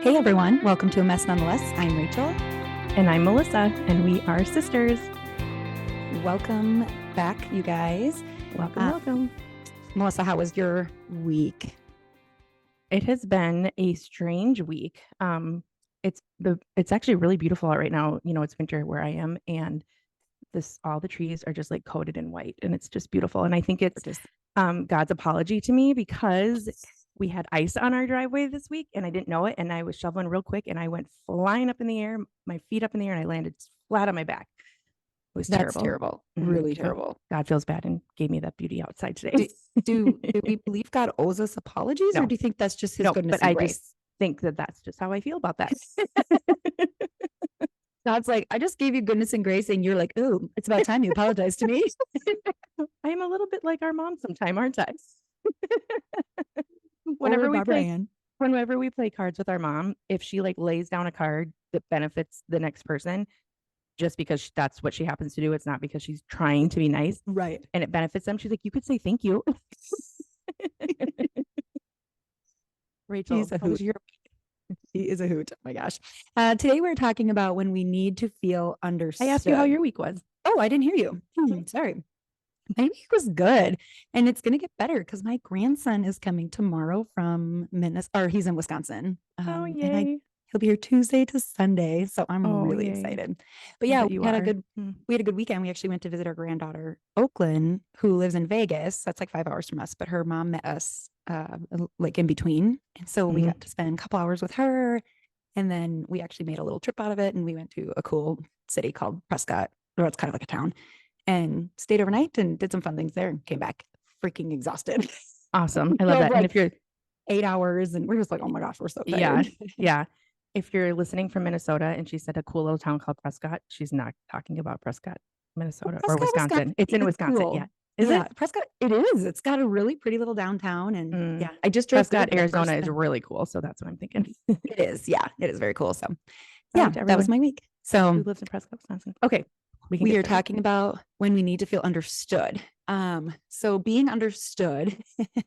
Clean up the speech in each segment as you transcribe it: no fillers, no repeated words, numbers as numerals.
Hey everyone, welcome to A Mess Nonetheless. I'm Rachel. And I'm Melissa, and we are sisters. Welcome back, you guys. Welcome. Melissa, how was your week? It has been a strange week. It's actually really beautiful out right now. You know, it's winter where I am, and all the trees are just like coated in white, and it's just beautiful. And I think it's God's apology to me because we had ice on our driveway this week and I didn't know it. And I was shoveling real quick and I went flying up in the air, my feet up in the air, and I landed flat on my back. It was That's terrible. Really terrible. God feels bad and gave me that beauty outside today. Do we believe God owes us apologies, or do you think that's just his goodness and grace? Just think that that's just how I feel about that. God's like, I just gave you goodness and grace, and you're like, oh, it's about time you apologize to me. I'm a little bit like our mom sometime, aren't I? Whenever we play cards with our mom, if she like lays down a card that benefits the next person, just because that's what she happens to do, it's not because she's trying to be nice, right? And it benefits them. She's like, you could say thank you. Rachel, He's a hoot. He is a hoot. Oh my gosh. Today we're talking about when we need to feel understood. I asked you how your week was. Oh, I didn't hear you. Sorry. My week was good, and it's going to get better because my grandson is coming tomorrow from Minnesota, or he's in Wisconsin. Oh, yay. He'll be here Tuesday to Sunday, so I'm really excited. But yeah, we had a good weekend. We actually went to visit our granddaughter, Oakland, who lives in Vegas. That's like 5 hours from us, but her mom met us like in between. And so we got to spend a couple hours with her. And then we actually made a little trip out of it. And we went to a cool city called Prescott, or it's kind of like a town, and stayed overnight and did some fun things there and came back freaking exhausted. Awesome. I love that. Like, and if you're 8 hours and we're just like, oh my gosh, we're so tired. Yeah. If you're listening from Minnesota and she said a cool little town called Prescott, she's not talking about Prescott, Minnesota, or Wisconsin. It's in Wisconsin. Cool. Yeah. Is it? Prescott. It is. It's got a really pretty little downtown. And yeah, I just drove Prescott, Arizona is really cool. So that's what I'm thinking. It is. Yeah, it is very cool. So yeah, that was my week. So who lives in Prescott, Wisconsin? Okay. We are talking about when we need to feel understood. So being understood,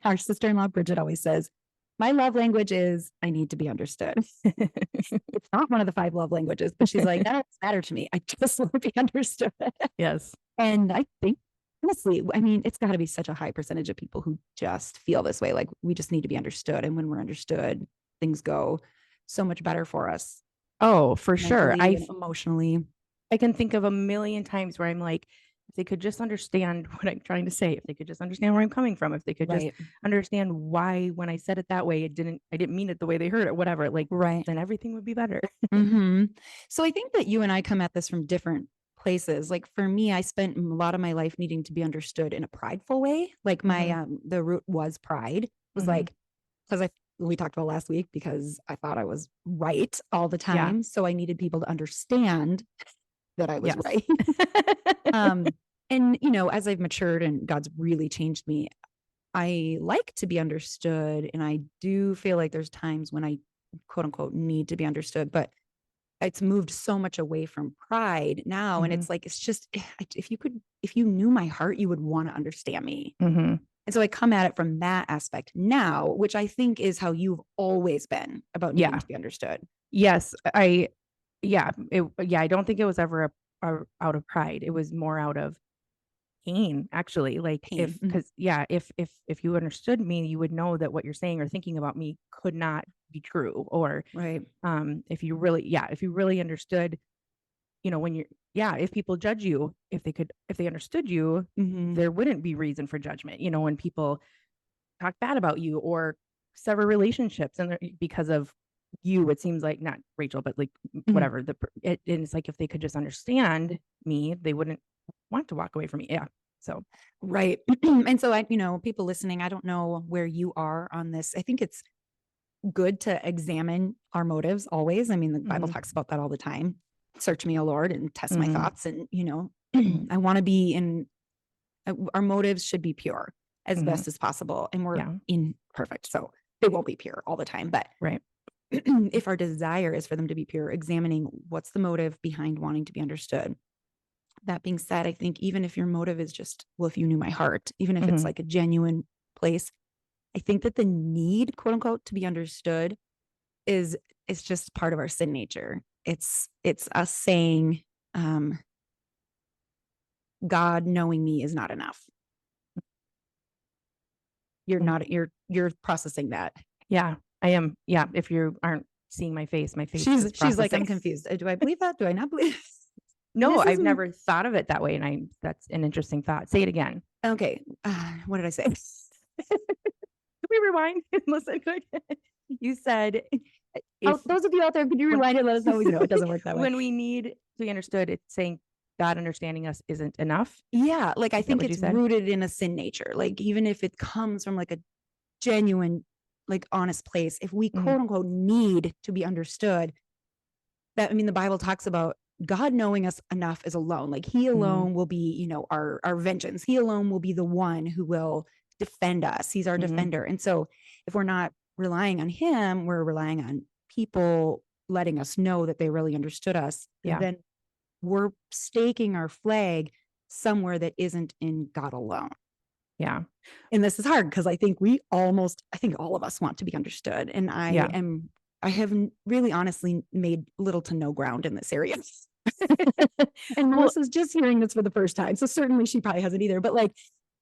our sister-in-law, Bridget, always says, my love language is I need to be understood. It's not one of the 5 love languages, but she's like, that doesn't matter to me. I just want to be understood. Yes. And I think, honestly, I mean, it's got to be such a high percentage of people who just feel this way. Like we just need to be understood. And when we're understood, things go so much better for us. Oh, for sure. Emotionally. I can think of a million times where I'm like, if they could just understand what I'm trying to say, if they could just understand where I'm coming from, if they could just understand why, when I said it that way, I didn't mean it the way they heard it, whatever, like, then everything would be better. So I think that you and I come at this from different places. Like for me, I spent a lot of my life needing to be understood in a prideful way. Like my, the root was pride. It was like, because we talked about last week, because I thought I was right all the time. Yeah. So I needed people to understand that I was right. And, you know, as I've matured and God's really changed me, I like to be understood. And I do feel like there's times when I, quote unquote, need to be understood, but it's moved so much away from pride now. And it's like, it's just, if you knew my heart, you would want to understand me. And so I come at it from that aspect now, which I think is how you've always been about needing to be understood. Yes. I don't think it was ever out of pride. It was more out of pain, actually. Like pain. If you understood me, you would know that what you're saying or thinking about me could not be true. Or if you really understood, you know, if people judge you, if they understood you, there wouldn't be reason for judgment. You know, when people talk bad about you or sever relationships and because of you, it seems like, not Rachel, but like whatever, it's like if they could just understand me, they wouldn't want to walk away from me. Yeah. So right. And so people listening, I don't know where you are on this. I think it's good to examine our motives always. I mean, the Bible talks about that all the time. Search me, O Lord, and test my thoughts. And I want to be our motives should be pure as best as possible. And we're imperfect, so they won't be pure all the time, but if our desire is for them to be pure, examining what's the motive behind wanting to be understood. That being said, I think even if your motive is just, well, if you knew my heart, even if it's like a genuine place, I think that the need, quote unquote, to be understood is it's just part of our sin nature. It's us saying, God knowing me is not enough. You're not, you're processing that. Yeah, I am. Yeah. If you aren't seeing my face is She's like, I'm processing. confused. Do I believe that? Do I not believe? No, I've never thought of it that way. And that's an interesting thought. Say it again. Okay. What did I say? Can we rewind and listen? You said, those of you out there, could you rewind it? Let us know. You know, it doesn't work that way. When we need to be understood, it's saying God understanding us isn't enough. Yeah. Like, I think it's rooted in a sin nature. Like, even if it comes from like a genuine, like honest place, if we quote unquote need to be understood, that, I mean, the Bible talks about God knowing us enough is alone. Like, he alone will be, you know, our vengeance. He alone will be the one who will defend us. He's our defender. And so if we're not relying on him, we're relying on people letting us know that they really understood us. Yeah. Then we're staking our flag somewhere that isn't in God alone. Yeah. And this is hard because I think all of us want to be understood. And I have really honestly made little to no ground in this area. And Melissa's just hearing this for the first time. So certainly she probably hasn't either, but like,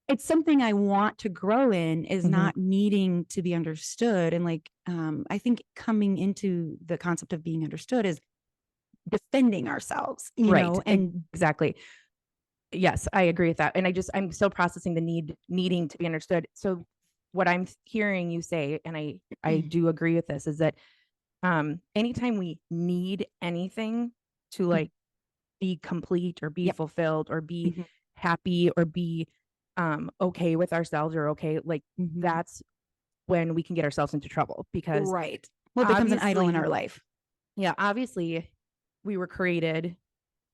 it's something I want to grow in, is not needing to be understood. And like, I think coming into the concept of being understood is defending ourselves, you know, and exactly. Yes, I agree with that. And I'm still processing the needing to be understood. So what I'm hearing you say, and I do agree with this, is that anytime we need anything to like be complete or be fulfilled or be happy or be okay with ourselves or okay, like that's when we can get ourselves into trouble, because well, it becomes an idol in our life. Yeah, obviously we were created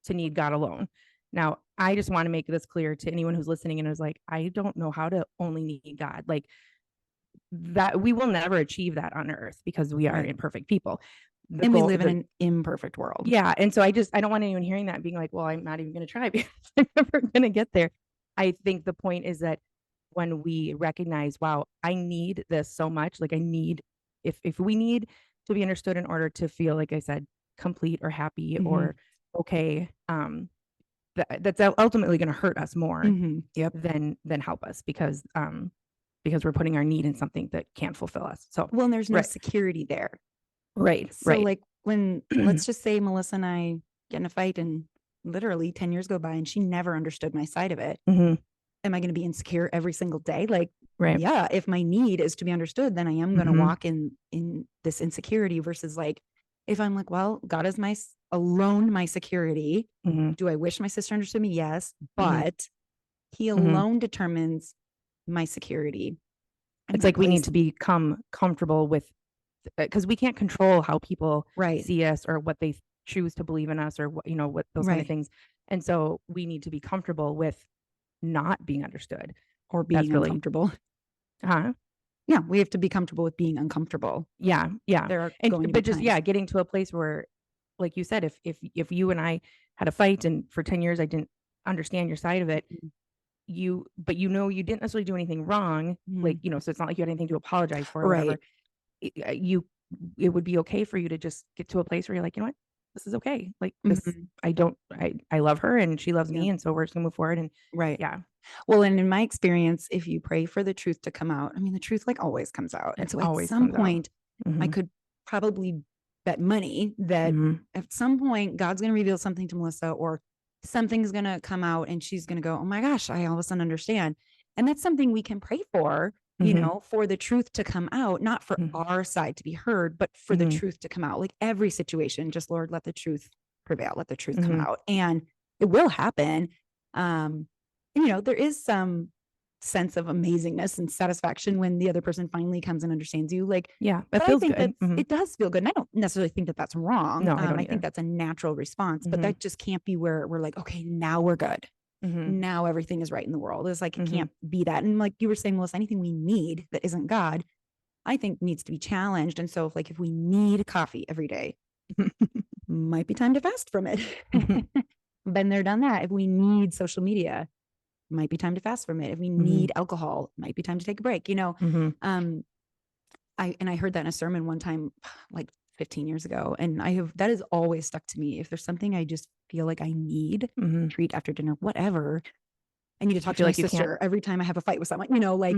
to need God alone. Now, I just want to make this clear to anyone who's listening and is like, I don't know how to only need God. Like, that we will never achieve that on earth because we are imperfect people. And we live in an imperfect world. Yeah. And so I don't want anyone hearing that and being like, well, I'm not even going to try because I'm never going to get there. I think the point is that when we recognize, wow, I need this so much, like I need, if we need to be understood in order to feel, like I said, complete or happy or okay, that's ultimately going to hurt us more than help us, because we're putting our need in something that can't fulfill us. So, well, and there's no security there. Right. So like when, let's just say Melissa and I get in a fight and literally 10 years go by and she never understood my side of it. Am I going to be insecure every single day? Like, yeah, if my need is to be understood, then I am going to walk in this insecurity, versus like, if I'm like, well, God is my security. Do I wish my sister understood me? Yes. But he alone determines my security. It's like we need to become comfortable with, because we can't control how people see us or what they choose to believe in us or what, you know, what those kind of things. And so we need to be comfortable with not being understood or being uncomfortable. Yeah, we have to be comfortable with being uncomfortable. Yeah. But just getting to a place where, like you said, if you and I had a fight and for 10 years I didn't understand your side of it, but you didn't necessarily do anything wrong, like, you know, so it's not like you had anything to apologize for or whatever. It would be okay for you to just get to a place where you're like, you know what, this is okay. Like this, I love her and she loves me. And so we're just gonna move forward. And yeah. Well, and in my experience, if you pray for the truth to come out, I mean, the truth like always comes out. And so at some point I could probably bet money that at some point God's going to reveal something to Melissa, or something's going to come out and she's going to go, oh my gosh, I all of a sudden understand. And that's something we can pray for, you know, for the truth to come out, not for our side to be heard, but for the truth to come out. Like every situation, just Lord, let the truth prevail, let the truth come out. And it will happen. And, you know, there is some sense of amazingness and satisfaction when the other person finally comes and understands you. Like, that feels good. It does feel good. And I don't necessarily think that that's wrong. No, I think that's a natural response, but that just can't be where we're like, okay, now we're good. Now everything is right in the world. It's like, it can't be that. And like you were saying, Melissa, anything we need that isn't God, I think needs to be challenged. And so if we need coffee every day, might be time to fast from it. Been there, done that. If we need social media, might be time to fast from it. If we need alcohol, might be time to take a break, you know? I heard that in a sermon one time, like 15 years ago. And that has always stuck to me. If there's something I just feel like I need, treat after dinner, whatever, I need to talk to my sister every time I have a fight with someone, like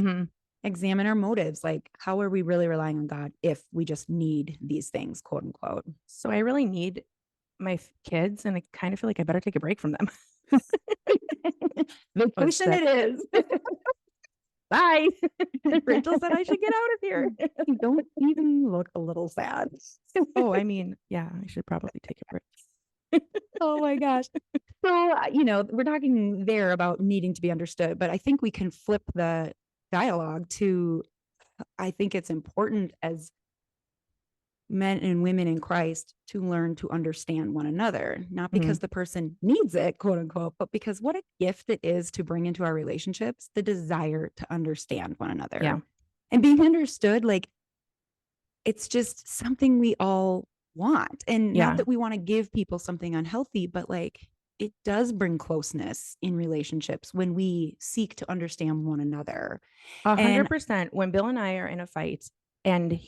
examine our motives. Like, how are we really relying on God if we just need these things, quote unquote? So I really need my kids, and I kind of feel like I better take a break from them. Vacation it is. Bye. Rachel said I should get out of here. You don't even look a little sad. Oh, I mean, yeah, I should probably take a break. Oh my gosh. So, we're talking there about needing to be understood, but I think we can flip the dialogue to, I think it's important as men and women in Christ to learn to understand one another, not because the person needs it, quote unquote, but because what a gift it is to bring into our relationships, the desire to understand one another. Yeah. And being understood, like, it's just something we all want. And not that we want to give people something unhealthy, but like, it does bring closeness in relationships when we seek to understand one another. 100%. When Bill and I are in a fight, and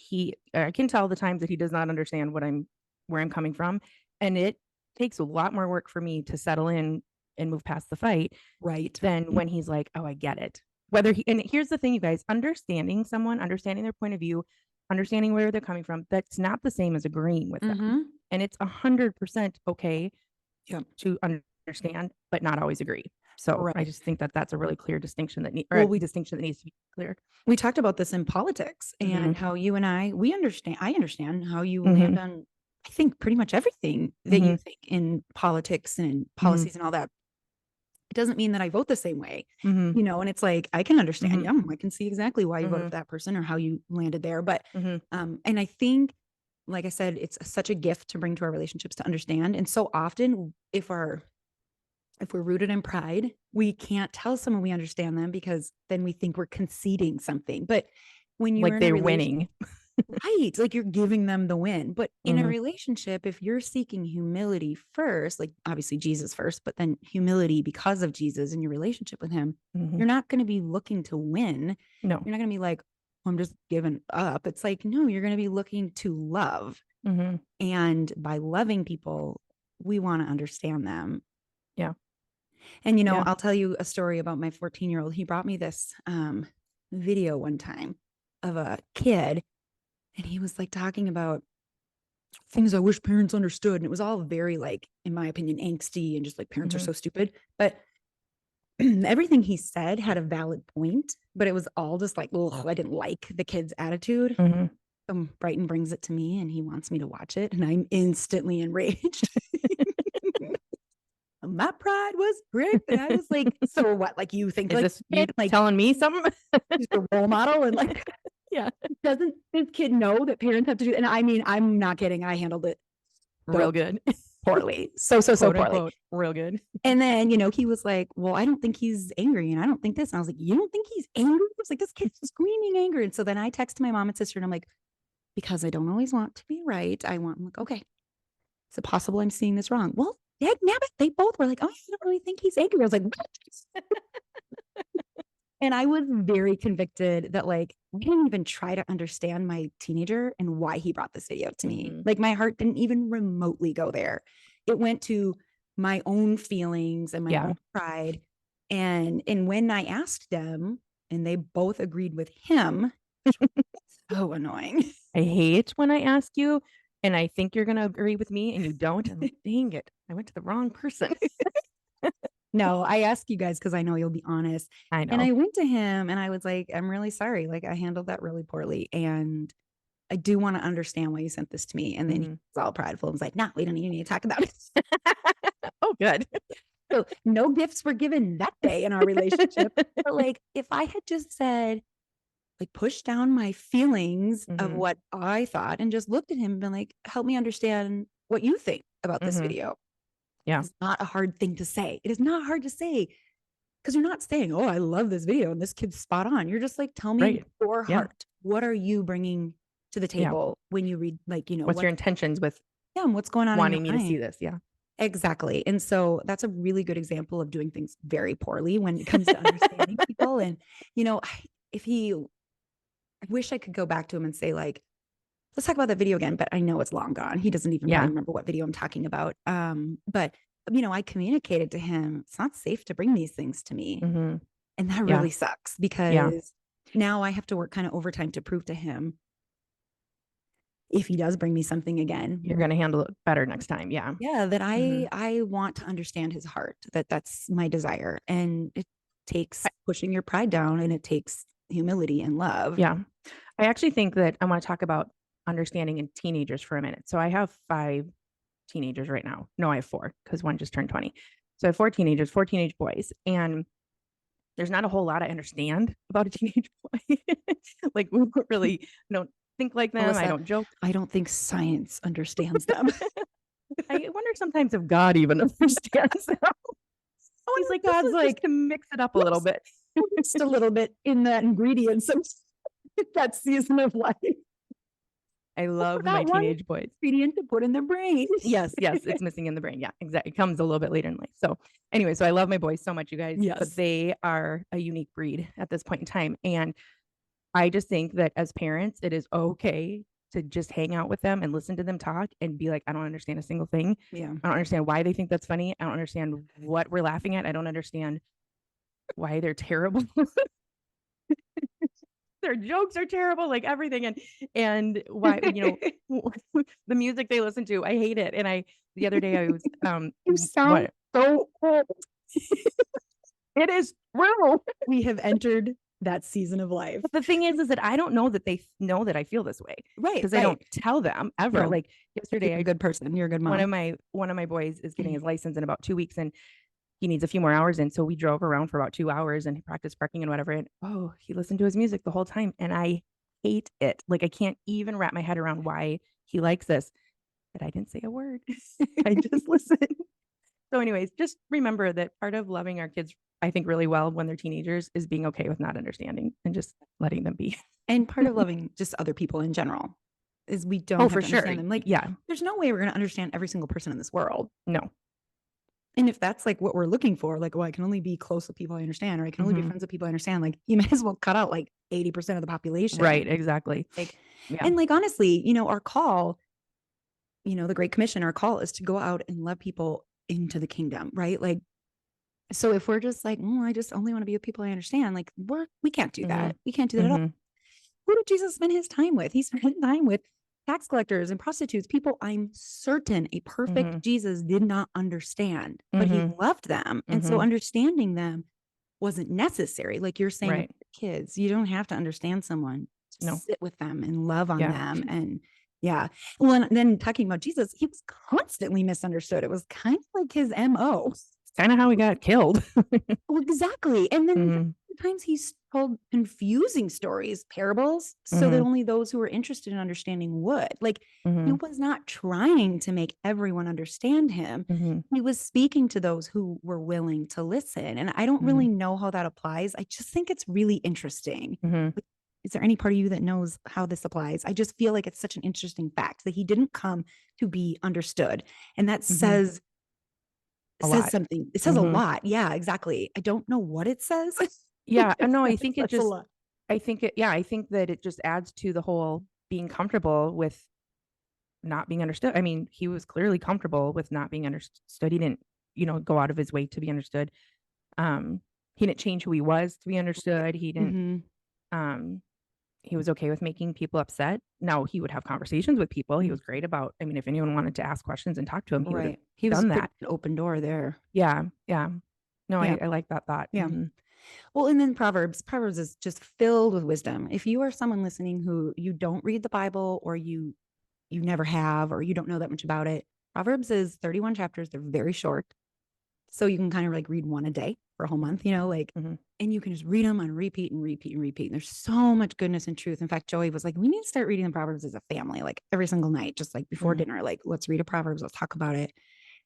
I can tell the times that he does not understand where I'm coming from. And it takes a lot more work for me to settle in and move past the fight. Right. Than when he's like, oh, I get it. And here's the thing, you guys, understanding someone, understanding their point of view, understanding where they're coming from, that's not the same as agreeing with them. And it's 100% okay to understand, but not always agree. So I just think that that's a really clear distinction that needs to be clear. We talked about this in politics and how you and I understand how you land on, I think, pretty much everything that you think in politics and policies and all that. It doesn't mean that I vote the same way, and it's like, I can understand you. I can see exactly why you voted for that person or how you landed there. But, and I think, like I said, it's such a gift to bring to our relationships to understand. And so often if we're rooted in pride, we can't tell someone we understand them because then we think we're conceding something. But when you're like they're winning, right, like you're giving them the win. But in a relationship, if you're seeking humility first, like obviously Jesus first, but then humility because of Jesus in your relationship with him, you're not going to be looking to win. No, you're not going to be like, oh, I'm just giving up. It's like, no, you're going to be looking to love. And by loving people, we want to understand them. Yeah. And, I'll tell you a story about my 14-year-old. He brought me this video one time of a kid, and he was like talking about things I wish parents understood. And it was all very, like, in my opinion, angsty and just like parents are so stupid. But everything he said had a valid point, but it was all just like, oh, I didn't like the kid's attitude. So Brighton brings it to me and he wants me to watch it. And I'm instantly enraged. My pride was great. And I was like, so what? Like, you think, is like, this you like telling me something? He's a role model. And like, doesn't this kid know that parents have to do? And I mean, I'm not kidding. I handled it real good. Poorly. So poorly. Unquote, real good. And then, he was like, well, I don't think he's angry. And I don't think this. And I was like, you don't think he's angry? I was like, this kid's screaming anger. And so then I texted my mom and sister and I'm like, because I don't always want to be right. I'm like, okay, is it possible I'm seeing this wrong? Well, dagnabbit, they both were like, oh, I don't really think he's angry. I was like, what? And I was very convicted that, like, I didn't even try to understand my teenager and why he brought this video to me. Like, my heart didn't even remotely go there. It went to my own feelings and my own pride. And when I asked them and they both agreed with him, so annoying. I hate when I ask you and I think you're going to agree with me and you don't. I'm like, dang it, I went to the wrong person. No, I ask you guys because I know you'll be honest. I know. And I went to him and I was like, I'm really sorry. Like, I handled that really poorly. And I do want to understand why you sent this to me. And then he was all prideful and was like, no, we don't even need to talk about it. Oh, good. So no gifts were given that day in our relationship. But like, if I had just said, like, push down my feelings of what I thought and just looked at him and been like, help me understand what you think about this video. Yeah. It's not a hard thing to say. It is not hard to say because you're not saying, oh, I love this video and this kid's spot on. You're just like, tell me your heart. What are you bringing to the table when you read, like, what's your intentions with and what's going on wanting in your me mind? to see this? Yeah. Exactly. And so that's a really good example of doing things very poorly when it comes to understanding people. And, I wish I could go back to him and say, like, let's talk about that video again, but I know it's long gone. He doesn't even probably remember what video I'm talking about. But I communicated to him, it's not safe to bring these things to me. Mm-hmm. And that really sucks because now I have to work kind of overtime to prove to him, if he does bring me something again, you're going to handle it better next time. Yeah. Yeah. That I want to understand his heart, that's my desire. And it takes pushing your pride down, and it takes humility and love. Yeah. I actually think that I want to talk about understanding in teenagers for a minute. So I have 5 teenagers right now. No, I have 4 because one just turned 20. So I have 4 teenagers, 4 teenage boys. And there's not a whole lot I understand about a teenage boy. Like, we don't think like them. Melissa, I don't joke. I don't think science understands them. I wonder sometimes if God even understands them. He's like, God's like to mix it up a little bit. Just a little bit in the ingredients of that season of life. I love my teenage boys. Ingredient to put in their brain. Yes, it's missing in the brain. Yeah, exactly. It comes a little bit later in life. So anyway, so I love my boys so much, you guys. Yes. But they are a unique breed at this point in time. And I just think that as parents, it is okay to just hang out with them and listen to them talk and be like, I don't understand a single thing. Yeah. I don't understand why they think that's funny. I don't understand what we're laughing at. I don't understand why they're terrible. Their jokes are terrible, like everything. And why, the music they listen to, I hate it. And the other day I was, you sound so old. It is true. We have entered that season of life. But the thing is that I don't know that they know that I feel this way. Right. Because I don't tell them ever. No. Like yesterday, you're a good person. You're a good mom. One of my boys is getting his license in about 2 weeks, and he needs a few more hours in. So we drove around for about 2 hours and he practiced parking and whatever. And he listened to his music the whole time. And I hate it. Like, I can't even wrap my head around why he likes this. But I didn't say a word. I just listened. So anyways, just remember that part of loving our kids, I think, really well when they're teenagers is being okay with not understanding and just letting them be. And part of loving just other people in general is we don't have to understand them. Like, there's no way we're going to understand every single person in this world. No. And if that's like what we're looking for, like, I can only be close with people I understand, or I can only be friends with people I understand, like, you might as well cut out like 80% of the population. Right. Exactly. And like, honestly, our call, the Great Commission, our call is to go out and let people into the kingdom, right? Like, so if we're just like, I just only want to be with people I understand, like, we can't do that. We can't do that at all. Who did Jesus spend his time with? He spent time with tax collectors and prostitutes, people I'm certain a perfect Jesus did not understand, but he loved them. And so understanding them wasn't necessary. Like you're saying, with kids, you don't have to understand someone. Just sit with them and love on them. And well, and then talking about Jesus, he was constantly misunderstood. It was kind of like his MO. Kind of how he got killed. Well, exactly. And then sometimes he's told confusing stories, parables, so that only those who were interested in understanding would. Like, he was not trying to make everyone understand him. He was speaking to those who were willing to listen. And I don't really know how that applies. I just think it's really interesting. Is there any part of you that knows how this applies? I just feel like it's such an interesting fact that he didn't come to be understood. And that says something. It says a lot. Yeah, exactly. I don't know what it says. Yeah, no, I think it just, I think that it just adds to the whole being comfortable with not being understood. I mean, he was clearly comfortable with not being understood. He didn't, go out of his way to be understood. He didn't change who he was to be understood. He didn't, he was okay with making people upset. Now, he would have conversations with people. He was great about, if anyone wanted to ask questions and talk to him, he would have done that. An open door there. Yeah. No, I like that thought. Yeah. Well, and then Proverbs is just filled with wisdom. If you are someone listening who you don't read the Bible, or you never have, or you don't know that much about it, Proverbs is 31 chapters. They're very short. So you can kind of like read one a day for a whole month, and you can just read them on repeat and repeat and repeat. And there's so much goodness and truth. In fact, Joey was like, we need to start reading the Proverbs as a family, like every single night, just like before dinner, like, let's read a Proverbs. Let's talk about it.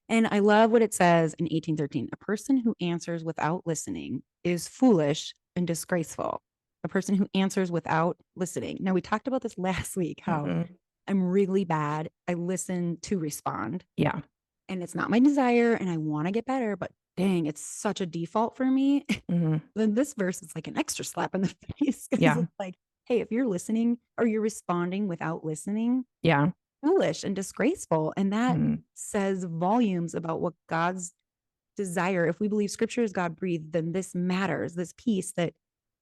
And I love what it says in 18:13. A person who answers without listening is foolish and disgraceful. A person who answers without listening. Now, we talked about this last week, how I'm really bad. I listen to respond. Yeah. And it's not my desire, and I want to get better, but dang, it's such a default for me. Then this verse is like an extra slap in the face. Yeah. It's like, hey, if you're listening or you're responding without listening, Yeah. foolish and disgraceful. And that Mhm. says volumes about what God's desire. If we believe scripture is God breathed, then this matters, this piece that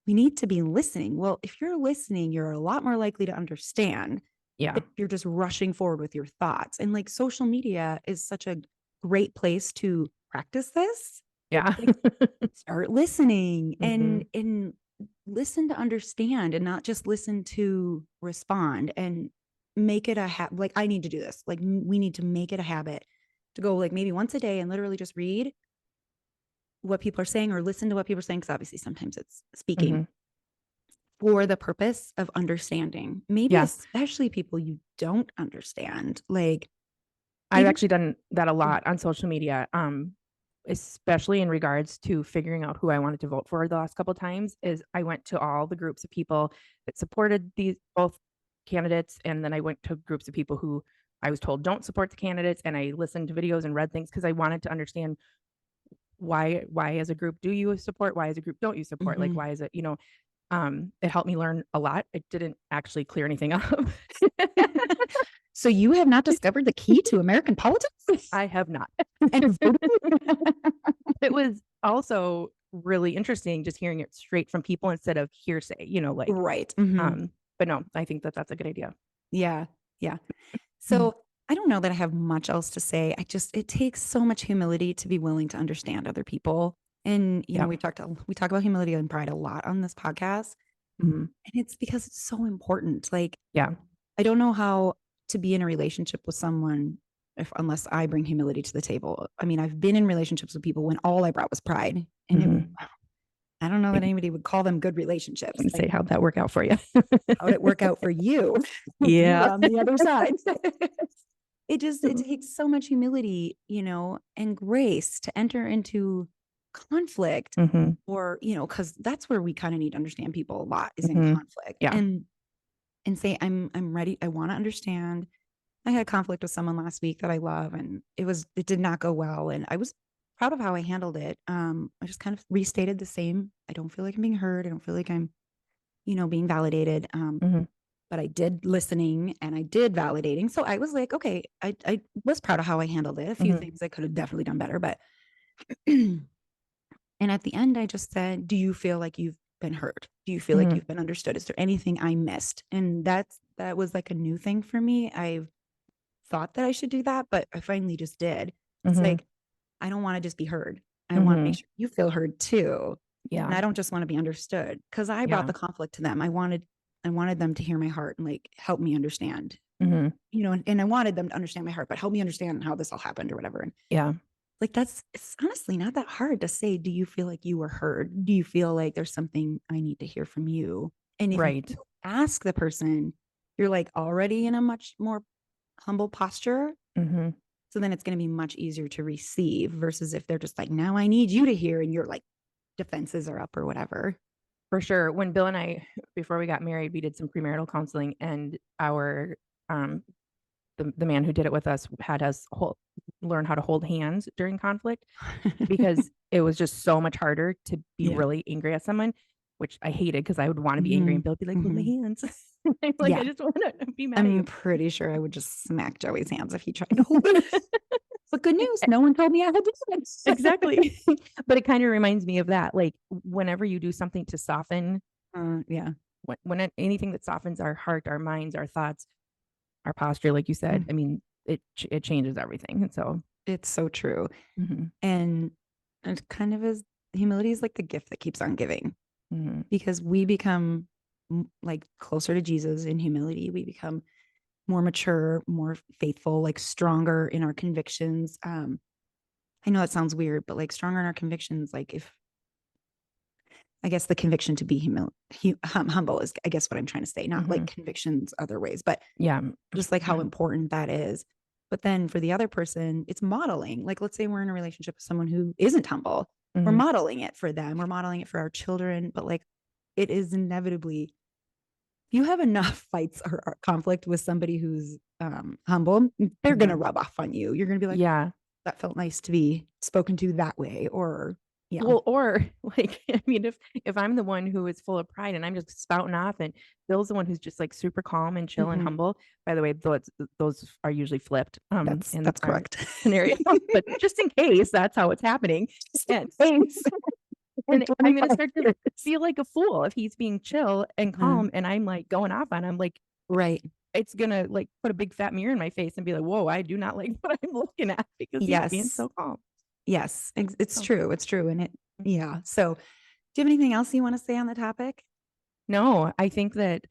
we need to be listening. Well, if you're listening, you're a lot more likely to understand Yeah. if you're just rushing forward with your thoughts. And like social media is such a great place to practice this. Yeah. Like start listening Mhm. and listen to understand and not just listen to respond and make it a habit. Like I need to do this. Like we need to make it a habit to go like maybe once a day and literally just read what people are saying or listen to what people are saying because obviously sometimes it's speaking Mhm. for the purpose of understanding. Maybe Yeah. especially people you don't understand. Like I've even actually done that a lot on social media, especially in regards to figuring out who I wanted to vote for the last couple of times, is I went to all the groups of people that supported these both candidates, and then I went to groups of people who I was told don't support the candidates, and I listened to videos and read things because I wanted to understand why as a group do you support, why as a group don't you support, like mhm. why is it, it helped me learn a lot. It didn't actually clear anything up. So you have not discovered the key to American politics? I have not. And voting? It was also really interesting just hearing it straight from people instead of hearsay, Right. Mhm. but no, I think that that's a good idea. Yeah. Yeah. Mm. So I don't know that I have much else to say. It takes so much humility to be willing to understand other people. And, Yeah. we talk about humility and pride a lot on this podcast. Mhm. And it's because it's so important. Like, Yeah. I don't know how to be in a relationship with someone unless I bring humility to the table. I mean, I've been in relationships with people when all I brought was pride. And Mhm. I don't know that I'm anybody would call them good relationships. gonna Like, say how'd that work out for you? how'd it work out for you? You were Yeah. on the other side. It takes so much humility, and grace to enter into conflict Mhm. or, because that's where we kind of need to understand people a lot is in Mhm. conflict Yeah. and say, I'm ready. I want to understand. I had a conflict with someone last week that I love and it did not go well. And I was proud of how I handled it. I just kind of restated the same. I don't feel like I'm being heard. I don't feel like I'm, being validated. Mhm. But I did listening and I did validating. So I was like, okay, I was proud of how I handled it. A few Mhm. things I could have definitely done better, but and at the end I just said, do you feel like you've been heard? Do you feel like Mhm. you've been understood? Is there anything I missed? And that was like a new thing for me. I've thought that I should do that, but I finally just did. It's Mhm. like I don't want to just be heard. I want to make Mhm. sure you feel heard too. And Yeah. I don't just want to be understood because I brought Yeah. the conflict to them. I wanted them to hear my heart and like help me understand, Mhm. and I wanted them to understand my heart, but help me understand how this all happened or whatever. And Yeah. like it's honestly not that hard to say, do you feel like you were heard? Do you feel like there's something I need to hear from you? And if you Right. ask the person, you're like already in a much more humble posture. Mhm. So then it's going to be much easier to receive versus if they're just like, now I need you to hear and your like defenses are up or whatever. For sure. When Bill and I, before we got married, we did some premarital counseling, and our um the man who did it with us had us learn how to hold hands during conflict because it was just so much harder to be Yeah. really angry at someone, which I hated because I would want to be angry Hmm. and Bill would be like, "Hold my Hmm. hands." I'm like, Yeah. I just want to be mad at I'm you. pretty sure I would just smack Joey's hands if he tried to hold it. But good news, no one told me I had to do it. Exactly. But it kind of reminds me of that. Like whenever you do something to soften, Yeah. anything that softens our heart, our minds, our thoughts, our posture, like you said, Mm. I mean, it changes everything. And so, It's so true. mhm. And it kind of is humility is like the gift that keeps on giving Mhm. because we become like closer to Jesus in humility. We become more mature, more faithful, like stronger in our convictions. I know that sounds weird, but like stronger in our convictions, like if I guess the conviction to be humble is, I guess, what I'm trying to say, not like Mhm. convictions other ways, but Yeah. just like how important that is. But then for the other person, it's modeling. Like, let's say we're in a relationship with someone who isn't humble. We're Mhm. modeling it for them. We're modeling it for our children. But like, it is inevitably, you have enough fights or conflict with somebody who's humble, they're going to Mhm. rub off on you. You're going to be like, Yeah. that felt nice to be spoken to that way. Or Yeah. Well, or like, I mean, if I'm the one who is full of pride and I'm just spouting off, and Bill's the one who's just like super calm and chill and Mhm. humble. By the way, those are usually flipped in That's our correct. scenario, but just in case that's how it's happening. And Thanks. and I'm gonna start to Years. feel like a fool if he's being chill and calm and I'm like going off on him. Like Right. it's gonna like put a big fat mirror in my face and be like, whoa, I do not like what I'm looking at because he's being Yes. so calm. Yes. It's So, true. It's true. And yeah. So do you have anything else you want to say on the topic? no, I think that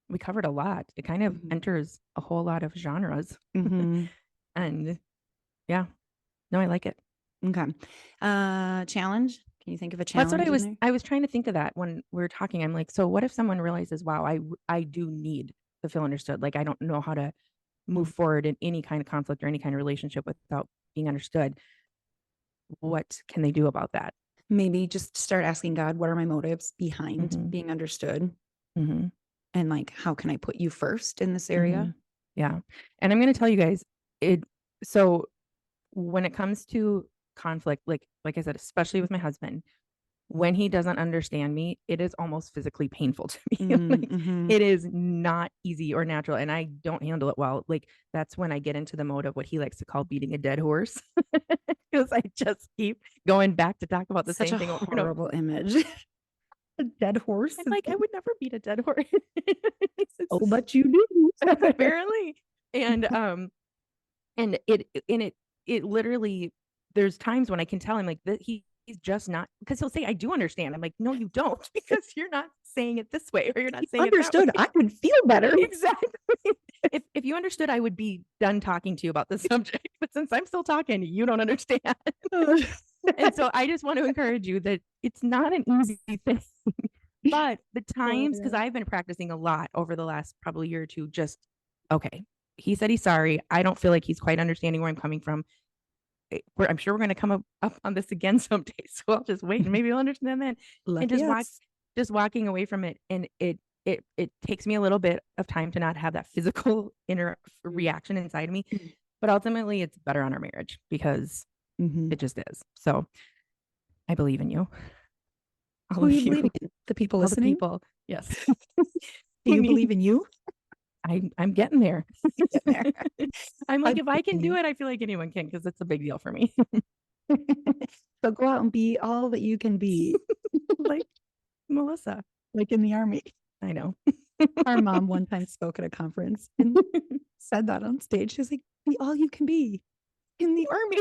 we covered a lot. It kind of Mhm. enters a whole lot of genres. Mhm. And yeah, no, I like it. Okay. Challenge. Can you think of a That's what challenge in there? I was trying to think of that when we were talking. I'm like, so what if someone realizes, wow, I do need to feel understood. Like I don't know how to move forward in any kind of conflict or any kind of relationship without being understood. What can they do about that? Maybe just start asking God, what are my motives behind Mm-hmm. being understood? Mm-hmm. And like, how can I put you first in this area? Mm-hmm. Yeah. And I'm going to tell you guys it. So when it comes to conflict, like I said, especially with my husband, when he doesn't understand me, it is almost physically painful to me. Like Mm-hmm. it is not easy or natural, and I don't handle it well. Like that's when I get into the mode of what he likes to call beating a dead horse, because I just keep going back to talk about the Such same a thing over and over. horrible image. A dead horse. I'm like, I would never beat a dead horse. Oh, but you do. Apparently, and it literally, there's times when I can tell him like that he's just not, because he'll say I do understand. I'm like, no, you don't, because you're not saying it this way or you're not saying it that way. Understood. I would feel better. Exactly. If you understood, I would be done talking to you about this subject. But since I'm still talking, you don't understand. And so I just want to encourage you that it's not an easy thing. But the Oh, times, because yeah. I've been practicing a lot over the last probably year or two, just okay. He said he's sorry. I don't feel like he's quite understanding where I'm coming from. I'm sure we're going to come up on this again someday. So I'll just wait and maybe he'll understand then. And Lucky us. just walking away from it. And it takes me a little bit of time to not have that physical inner reaction inside of me. But ultimately, it's better on our marriage because Mm-hmm. it just is. So I believe in you. All Who are of you you, believing in? The people all the listening? people. Yes. Do you believe in you? I'm getting there. Get there. I'm I like, if I believe can in do you. it, I feel like anyone can because it's a big deal for me. So go out and be all that you can be, Like Melissa. like in the army. I know. Our mom one time spoke at a conference and said that on stage. She's like, be all you can be in the army.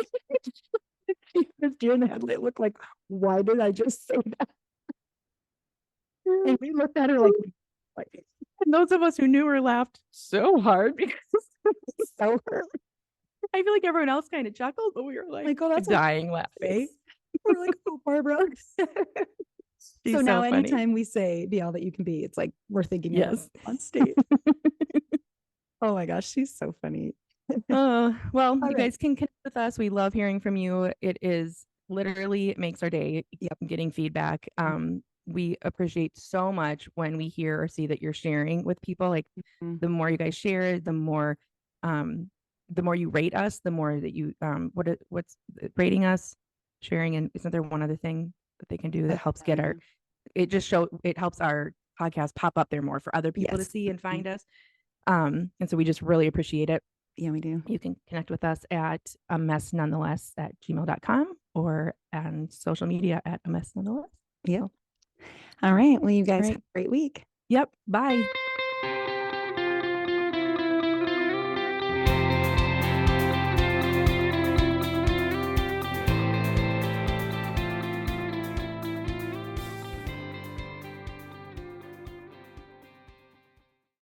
She was deer in the headlight looked like, why did I just say that? And we looked at her like And those of us who knew her laughed so hard because so hurt. I feel like everyone else kind of chuckled, but we were like Oh, that's dying laughing. we're like, oh, Barbara. She's So now so funny. anytime we say be all that you can be, it's like we're thinking of Yes. on stage. Oh my gosh, she's so funny. Well, All you right. guys can connect with us. We love hearing from you. It is literally, it makes our day. Yep. Getting feedback. We appreciate so much when we hear or see that you're sharing with people. Like the more you guys share, the more you rate us, the more that you what's rating us, sharing, and isn't there one other thing that they can do that helps get our it helps our podcast pop up there more for other people to see and find us. And so we just really appreciate it. Yeah, we do. You can connect with us at a mess nonetheless at gmail.com or on social media at a mess nonetheless. Yep. All right. Well, you guys Right. have a great week. Yep. Bye.